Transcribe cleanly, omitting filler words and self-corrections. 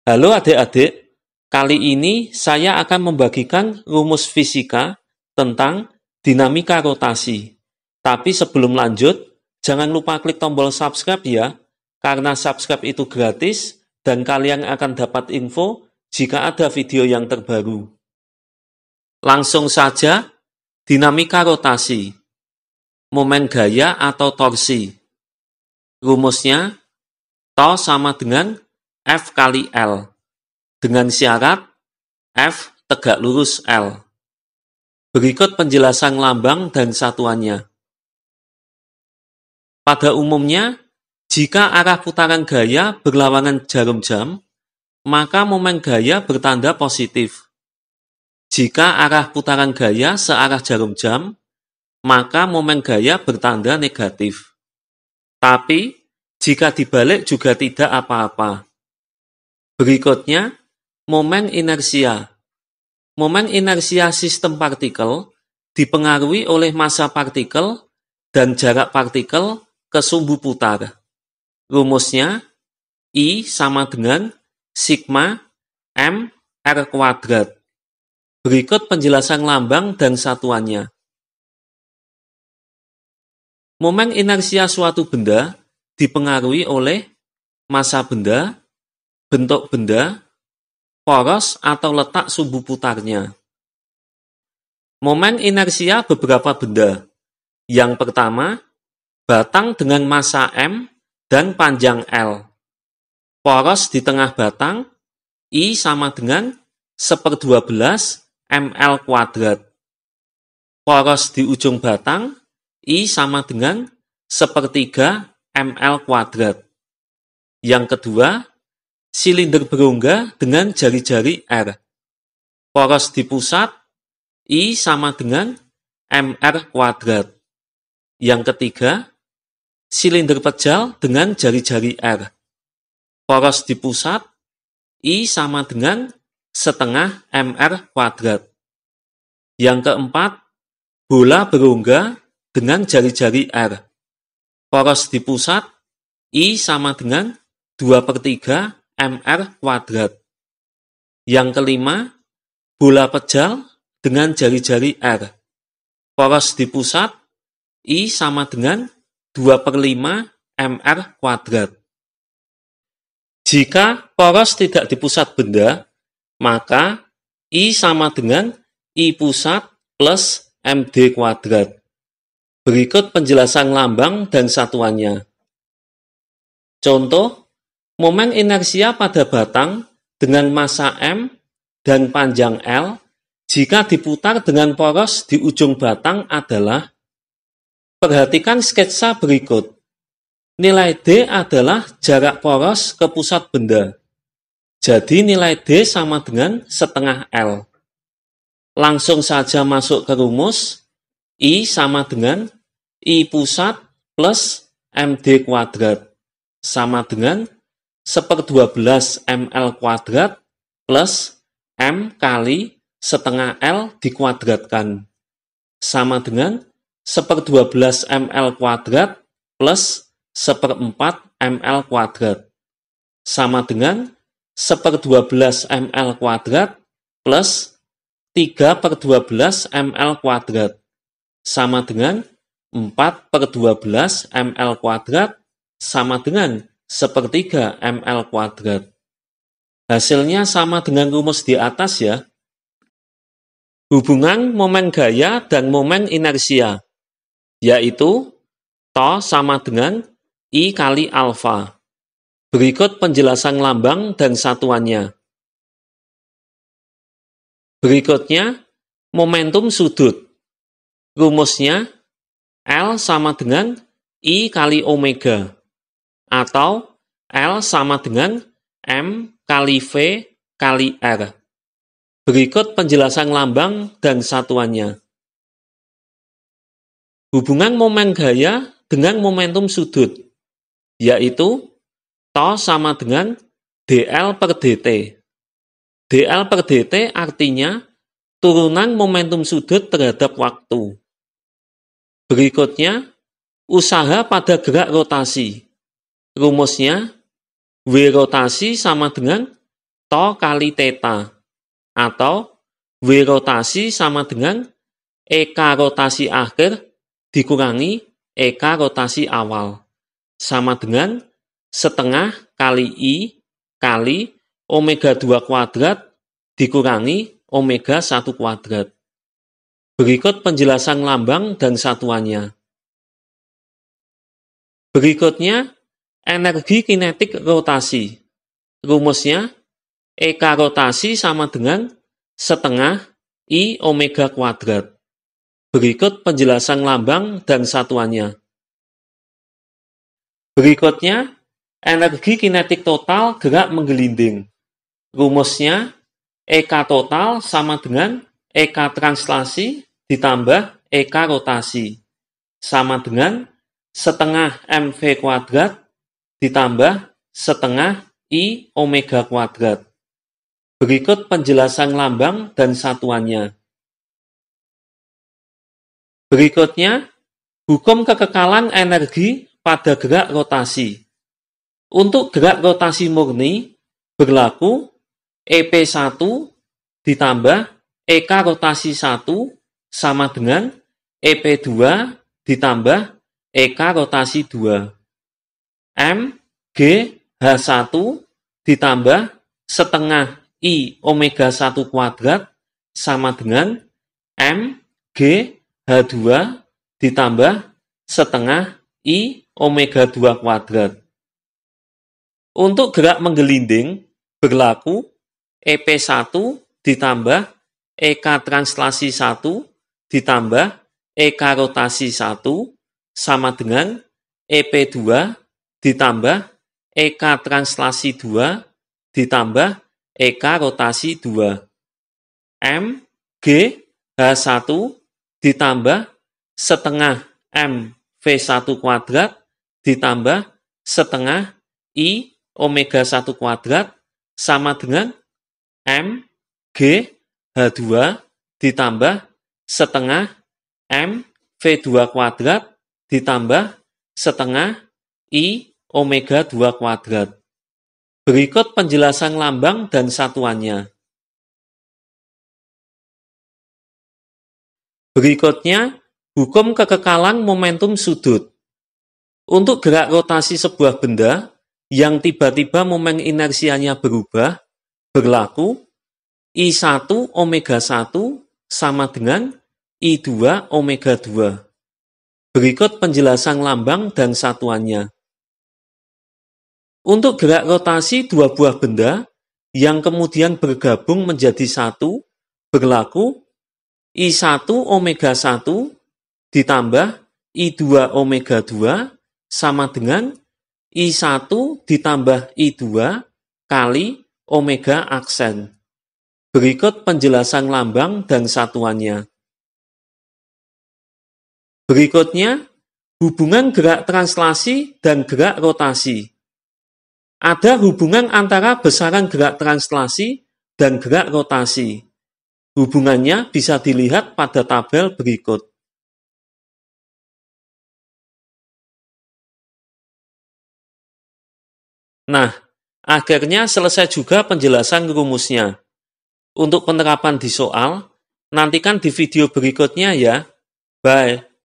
Halo adik-adik, kali ini saya akan membagikan rumus fisika tentang dinamika rotasi. Tapi sebelum lanjut, jangan lupa klik tombol subscribe ya, karena subscribe itu gratis dan kalian akan dapat info jika ada video yang terbaru. Langsung saja, dinamika rotasi. Momen gaya atau torsi. Rumusnya, T sama dengan F kali L, dengan syarat F tegak lurus L. Berikut penjelasan lambang dan satuannya. Pada umumnya, jika arah putaran gaya berlawanan jarum jam, maka momen gaya bertanda positif. Jika arah putaran gaya searah jarum jam, maka momen gaya bertanda negatif. Tapi, jika dibalik juga tidak apa-apa. Berikutnya, momen inersia. Momen inersia sistem partikel dipengaruhi oleh massa partikel dan jarak partikel ke sumbu putar. Rumusnya, I sama dengan sigma M R kuadrat. Berikut penjelasan lambang dan satuannya. Momen inersia suatu benda dipengaruhi oleh massa benda, bentuk benda, poros atau letak sumbu putarnya. Momen inersia beberapa benda. Yang pertama, batang dengan massa M dan panjang L. Poros di tengah batang, I sama dengan 1/12 ml kuadrat. Poros di ujung batang, I sama dengan 1/3 ml kuadrat. Yang kedua, silinder berongga dengan jari-jari R. Poros di pusat, I sama dengan mr kuadrat. Yang ketiga, silinder pejal dengan jari-jari R. Poros di pusat, I sama dengan setengah mr kuadrat. Yang keempat, bola berongga dengan jari-jari R. Poros di pusat, I sama dengan 2/3 mr kuadrat. Yang kelima, bola pejal dengan jari-jari R. Poros di pusat, I sama dengan 2/5 mr kuadrat. Jika poros tidak di pusat benda, maka I sama dengan I pusat plus md kuadrat. Berikut penjelasan lambang dan satuannya. Contoh, momen inersia pada batang dengan massa M dan panjang L jika diputar dengan poros di ujung batang adalah, perhatikan sketsa berikut. Nilai D adalah jarak poros ke pusat benda. Jadi nilai D sama dengan setengah L. Langsung saja masuk ke rumus, I sama dengan I pusat plus md kuadrat sama dengan 1/12 ml kuadrat plus M kali setengah L dikuadratkan. Sama dengan 1/12 ml kuadrat plus 1/4 ml kuadrat. Sama dengan 1/12 ml kuadrat plus 3/12 ml kuadrat. Sama dengan 4/12 ml kuadrat sama dengan 1/3 ml kuadrat. Hasilnya sama dengan rumus di atas ya. Hubungan momen gaya dan momen inersia, yaitu T sama dengan I kali alfa. Berikut penjelasan lambang dan satuannya. Berikutnya, momentum sudut. Rumusnya, L sama dengan I kali omega, atau L sama dengan M kali V kali R. Berikut penjelasan lambang dan satuannya. Hubungan momen gaya dengan momentum sudut, yaitu T sama dengan dl per dt. dl per dt artinya turunan momentum sudut terhadap waktu. Berikutnya, usaha pada gerak rotasi. Rumusnya, W rotasi sama dengan to kali theta, atau W rotasi sama dengan EK rotasi akhir dikurangi EK rotasi awal, sama dengan setengah kali I kali omega 2 kuadrat dikurangi omega 1 kuadrat. Berikut penjelasan lambang dan satuannya. Berikutnya, energi kinetik rotasi. Rumusnya, EK rotasi sama dengan setengah I omega kuadrat. Berikut penjelasan lambang dan satuannya. Berikutnya, energi kinetik total gerak menggelinding. Rumusnya, EK total sama dengan EK translasi ditambah EK rotasi, sama dengan setengah mv kuadrat ditambah setengah I omega kuadrat. Berikut penjelasan lambang dan satuannya. Berikutnya, hukum kekekalan energi pada gerak rotasi. Untuk gerak rotasi murni, berlaku EP1 ditambah EK rotasi 1 sama dengan EP2 ditambah EK rotasi 2. M, G, H1 ditambah setengah I omega 1 kuadrat sama dengan M, G, H2 ditambah setengah I omega 2 kuadrat. Untuk gerak menggelinding, berlaku EP1 ditambah EK translasi 1 ditambah EK rotasi 1 sama dengan EP2 ditambah EK translasi 2 ditambah EK rotasi 2. M, G, H1 ditambah setengah M V1 kuadrat ditambah setengah I omega 1 kuadrat sama dengan M, G, H2 ditambah setengah M V2 kuadrat ditambah setengah I omega 2 kuadrat. Berikut penjelasan lambang dan satuannya. Berikutnya, hukum kekekalan momentum sudut. Untuk gerak rotasi sebuah benda yang tiba-tiba momen inersianya berubah, berlaku I1 omega 1 sama dengan I2 omega 2. Berikut penjelasan lambang dan satuannya. Untuk gerak rotasi dua buah benda yang kemudian bergabung menjadi satu, berlaku I1 omega 1 ditambah I2 omega 2 sama dengan I1 ditambah I2 kali omega aksen. Berikut penjelasan lambang dan satuannya. Berikutnya, hubungan gerak translasi dan gerak rotasi. Ada hubungan antara besaran gerak translasi dan gerak rotasi. Hubungannya bisa dilihat pada tabel berikut. Nah, akhirnya selesai juga penjelasan rumusnya. Untuk penerapan di soal, nantikan di video berikutnya ya. Bye.